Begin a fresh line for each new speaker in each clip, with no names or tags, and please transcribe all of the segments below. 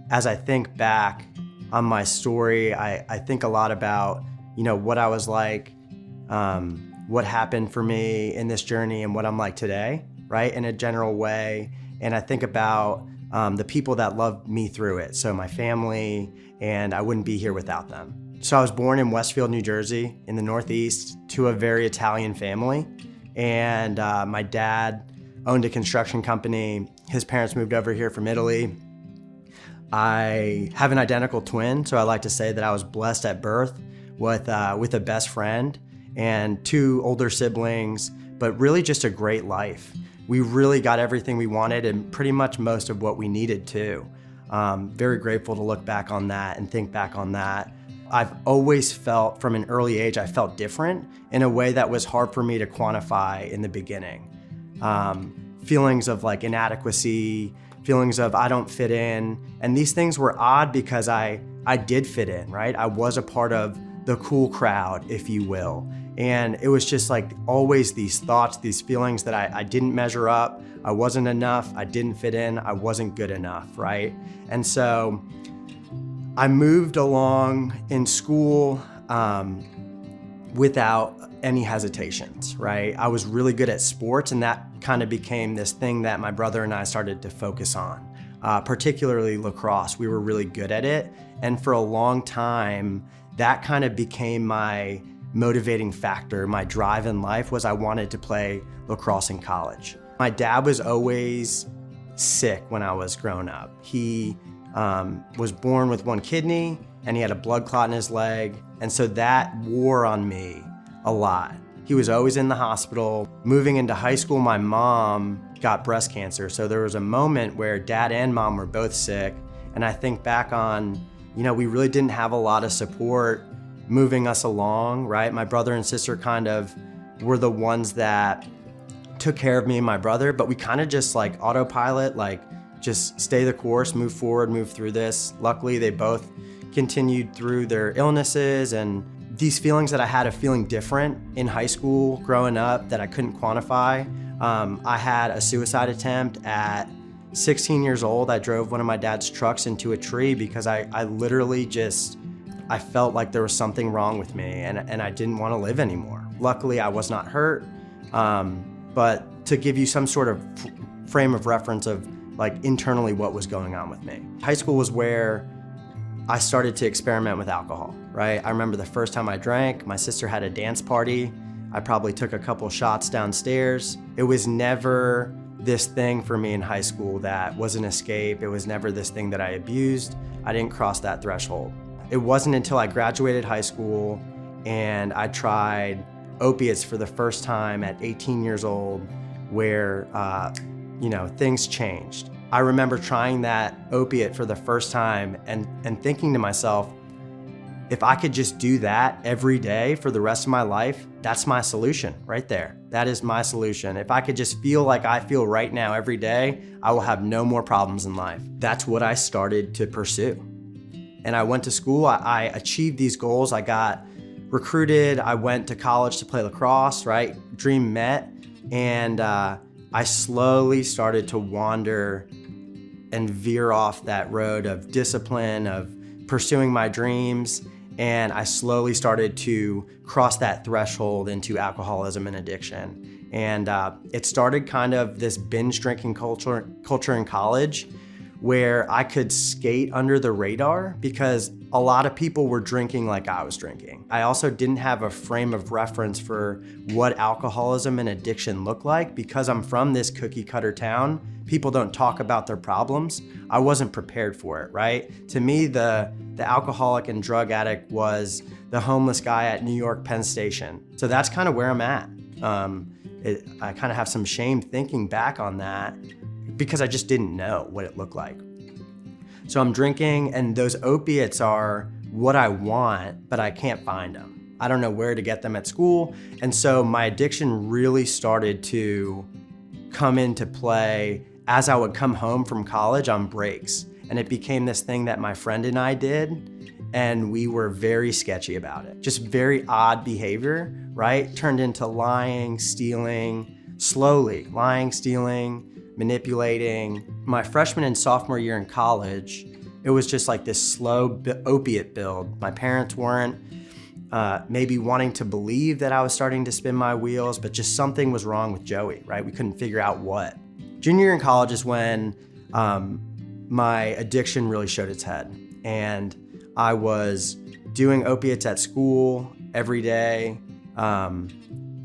as I think back on my story, I think a lot about, what I was like, what happened for me in this journey and what I'm like today, right? In a general way. And I think about the people that loved me through it. So my family, and I wouldn't be here without them. So I was born in Westfield, New Jersey, in the Northeast, to a very Italian family. And my dad owned a construction company. His parents moved over here from Italy. I have an identical twin, so I like to say that I was blessed at birth with a best friend and two older siblings, but really just a great life. We really got everything we wanted and pretty much most of what we needed too. Very grateful to look back on that and think back on that. I've always felt from an early age, I felt different in a way that was hard for me to quantify in the beginning. Feelings of like inadequacy, feelings of I don't fit in. And these things were odd because I did fit in, right? I was a part of the cool crowd, if you will. And it was just like always these thoughts, these feelings that I didn't measure up, I wasn't enough, I didn't fit in, I wasn't good enough, right? And so I moved along in school without any hesitations, right? I was really good at sports, and that kind of became this thing that my brother and I started to focus on, particularly lacrosse. We were really good at it. And for a long time, that kind of became my motivating factor. My drive in life was I wanted to play lacrosse in college. My dad was always sick when I was growing up. He was born with one kidney and he had a blood clot in his leg. And so that wore on me a lot. He was always in the hospital. Moving into high school, my mom got breast cancer. So there was a moment where dad and mom were both sick. And I think back on, we really didn't have a lot of support moving us along, right? My brother and sister kind of were the ones that took care of me and my brother, but we kind of just like autopilot, like just stay the course, move forward, move through this. Luckily, they both continued through their illnesses, and these feelings that I had of feeling different in high school growing up that I couldn't quantify. I had a suicide attempt at 16 years old. I drove one of my dad's trucks into a tree because I literally I felt like there was something wrong with me and I didn't want to live anymore. Luckily, I was not hurt, but to give you some sort of frame of reference of like internally what was going on with me. High school was where I started to experiment with alcohol, right? I remember the first time I drank, my sister had a dance party. I probably took a couple shots downstairs. It was never this thing for me in high school that was an escape. It was never this thing that I abused. I didn't cross that threshold. It wasn't until I graduated high school and I tried opiates for the first time at 18 years old where, things changed. I remember trying that opiate for the first time and thinking to myself, if I could just do that every day for the rest of my life, that's my solution right there. That is my solution. If I could just feel like I feel right now every day, I will have no more problems in life. That's what I started to pursue. And I went to school, I achieved these goals. I got recruited, I went to college to play lacrosse, right? Dream met, and I slowly started to wander and veer off that road of discipline, of pursuing my dreams. And I slowly started to cross that threshold into alcoholism and addiction. And it started kind of this binge drinking culture in college where I could skate under the radar because a lot of people were drinking like I was drinking. I also didn't have a frame of reference for what alcoholism and addiction look like because I'm from this cookie cutter town. People don't talk about their problems. I wasn't prepared for it, right? To me, the alcoholic and drug addict was the homeless guy at New York Penn Station. So that's kind of where I'm at. I kind of have some shame thinking back on that because I just didn't know what it looked like. So I'm drinking, and those opiates are what I want, but I can't find them. I don't know where to get them at school. And so my addiction really started to come into play as I would come home from college on breaks. And it became this thing that my friend and I did, and we were very sketchy about it. Just very odd behavior, right? Turned into lying, stealing, slowly lying, stealing, manipulating. My freshman and sophomore year in college, It was just like this slow opiate build. My parents weren't maybe wanting to believe that I was starting to spin my wheels, but just something was wrong with Joey, right? We couldn't figure out what. Junior year in college is when my addiction really showed its head. And I was doing opiates at school every day.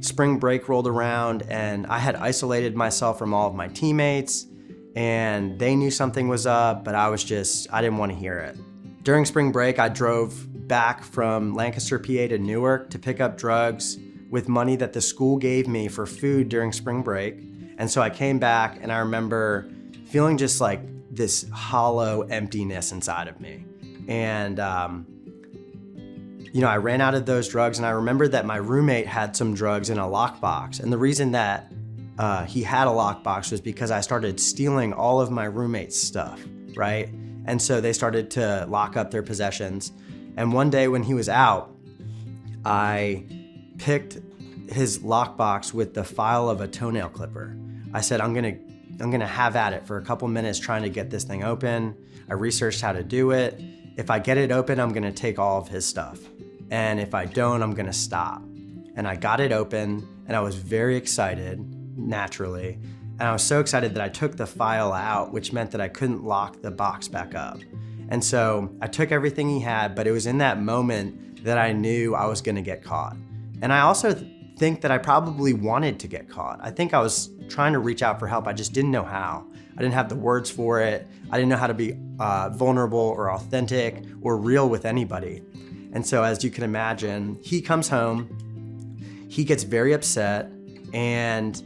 Spring break rolled around and I had isolated myself from all of my teammates, and they knew something was up, but I didn't want to hear it. During spring break, I drove back from Lancaster, PA to Newark to pick up drugs with money that the school gave me for food during spring break. And so I came back and I remember feeling just like this hollow emptiness inside of me. And, I ran out of those drugs, and I remember that my roommate had some drugs in a lockbox. And the reason that he had a lockbox was because I started stealing all of my roommate's stuff, right? And so they started to lock up their possessions. And one day when he was out, I picked his lockbox with the file of a toenail clipper. I said, I'm gonna have at it for a couple minutes trying to get this thing open. I researched how to do it. If I get it open, I'm gonna take all of his stuff. And if I don't, I'm gonna stop. And I got it open, and I was very excited, naturally. And I was so excited that I took the file out, which meant that I couldn't lock the box back up. And so I took everything he had, but it was in that moment that I knew I was gonna get caught. And I also think that I probably wanted to get caught. I think I was trying to reach out for help. I just didn't know how. I didn't have the words for it. I didn't know how to be vulnerable or authentic or real with anybody. And so as you can imagine, he comes home, he gets very upset, and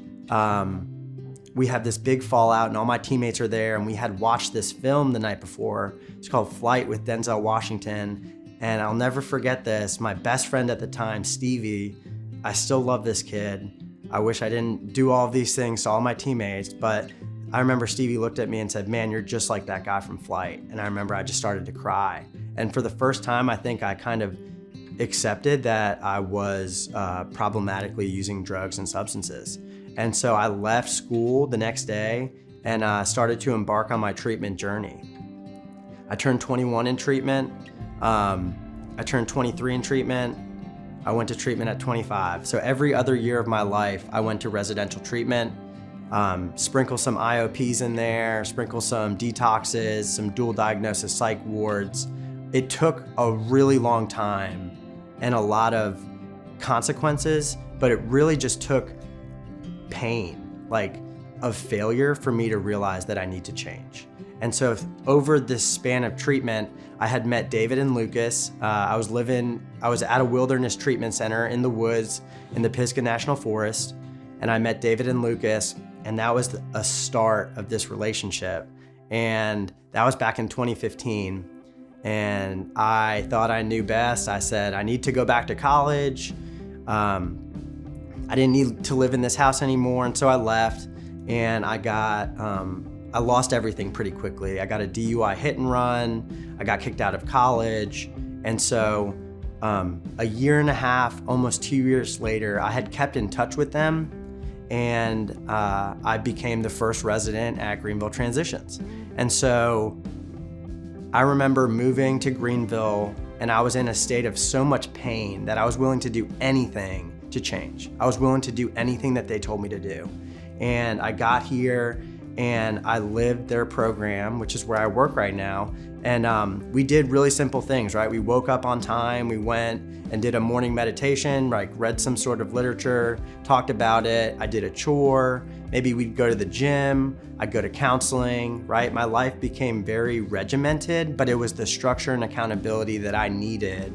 we have this big fallout, and all my teammates are there, and we had watched this film the night before. It's called Flight with Denzel Washington. And I'll never forget this. My best friend at the time, Stevie, I still love this kid. I wish I didn't do all of these things to all my teammates, but I remember Stevie looked at me and said, "Man, you're just like that guy from Flight." And I remember I just started to cry. And for the first time, I think I kind of accepted that I was problematically using drugs and substances. And so I left school the next day and started to embark on my treatment journey. I turned 21 in treatment. I turned 23 in treatment. I went to treatment at 25. So every other year of my life, I went to residential treatment, sprinkle some IOPs in there, sprinkle some detoxes, some dual diagnosis psych wards. It took a really long time and a lot of consequences, but it really just took pain, like of failure, for me to realize that I need to change. And so over this span of treatment, I had met David and Lucas. I was at a wilderness treatment center in the woods in the Pisgah National Forest, and I met David and Lucas, and that was a start of this relationship. And that was back in 2015. And I thought I knew best. I said, I need to go back to college. I didn't need to live in this house anymore. And so I left, and I lost everything pretty quickly. I got a DUI hit and run. I got kicked out of college. And so a year and a half, almost 2 years later, I had kept in touch with them, and I became the first resident at Greenville Transitions. And so I remember moving to Greenville, and I was in a state of so much pain that I was willing to do anything to change. I was willing to do anything that they told me to do. And I got here, and I lived their program, which is where I work right now. And we did really simple things, right? We woke up on time, we went and did a morning meditation, like read some sort of literature, talked about it. I did a chore. Maybe we'd go to the gym, I'd go to counseling, right? My life became very regimented, but it was the structure and accountability that I needed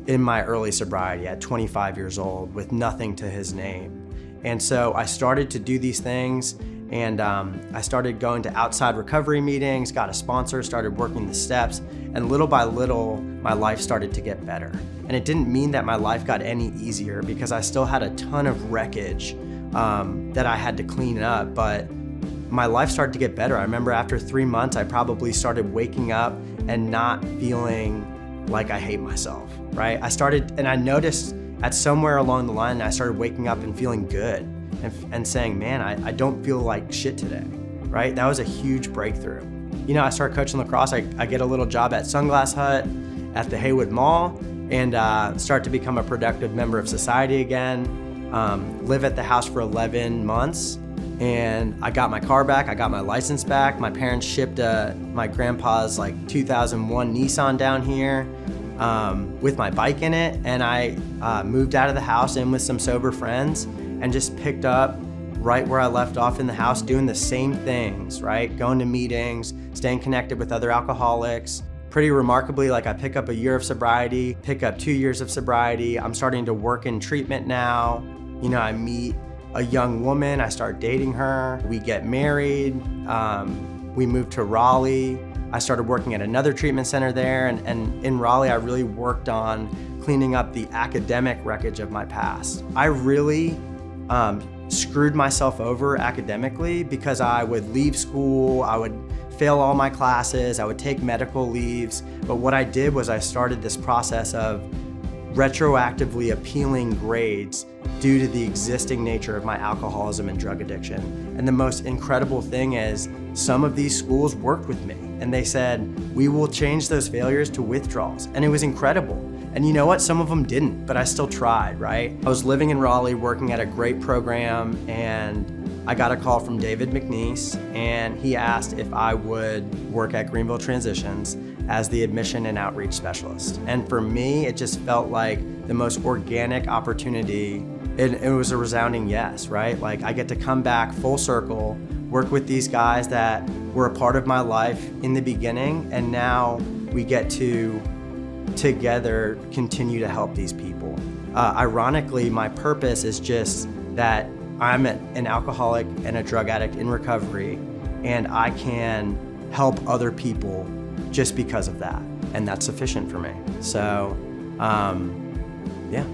in my early sobriety at 25 years old with nothing to his name. And so I started to do these things, and I started going to outside recovery meetings, got a sponsor, started working the steps, and little by little, my life started to get better. And it didn't mean that my life got any easier, because I still had a ton of wreckage that I had to clean up, but my life started to get better. I remember after 3 months, I probably started waking up and not feeling like I hate myself, right? I noticed at somewhere along the line, I started waking up and feeling good and saying, man, I don't feel like shit today, right? That was a huge breakthrough. I started coaching lacrosse. I get a little job at Sunglass Hut at the Haywood Mall and start to become a productive member of society again. Live at the house for 11 months. And I got my car back, I got my license back. My parents shipped my grandpa's 2001 Nissan down here with my bike in it. And I moved out of the house in with some sober friends and just picked up right where I left off in the house, doing the same things, right? Going to meetings, staying connected with other alcoholics. Pretty remarkably, I pick up a year of sobriety, pick up 2 years of sobriety. I'm starting to work in treatment now. I meet a young woman, I start dating her, we get married, we moved to Raleigh. I started working at another treatment center there, and in Raleigh, I really worked on cleaning up the academic wreckage of my past. I really screwed myself over academically because I would leave school, I would fail all my classes, I would take medical leaves, but what I did was I started this process of retroactively appealing grades due to the existing nature of my alcoholism and drug addiction. And the most incredible thing is some of these schools worked with me and they said, we will change those failures to withdrawals. And it was incredible. And you know what? Some of them didn't, but I still tried, right? I was living in Raleigh working at a great program, and I got a call from David McNeese, and he asked if I would work at Greenville Transitions as the admission and outreach specialist. And for me, it just felt like the most organic opportunity. It was a resounding yes, right? I get to come back full circle, work with these guys that were a part of my life in the beginning, and now we get to together continue to help these people. Ironically, my purpose is just that I'm an alcoholic and a drug addict in recovery, and I can help other people just because of that, and that's sufficient for me. So, yeah.